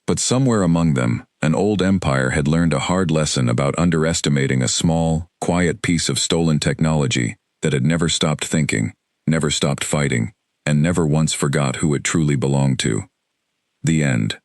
[SPEAKER 1] But somewhere among them, an old empire had learned a hard lesson about underestimating a small, quiet piece of stolen technology that had never stopped thinking, never stopped fighting, and never once forgot who it truly belonged to. The end.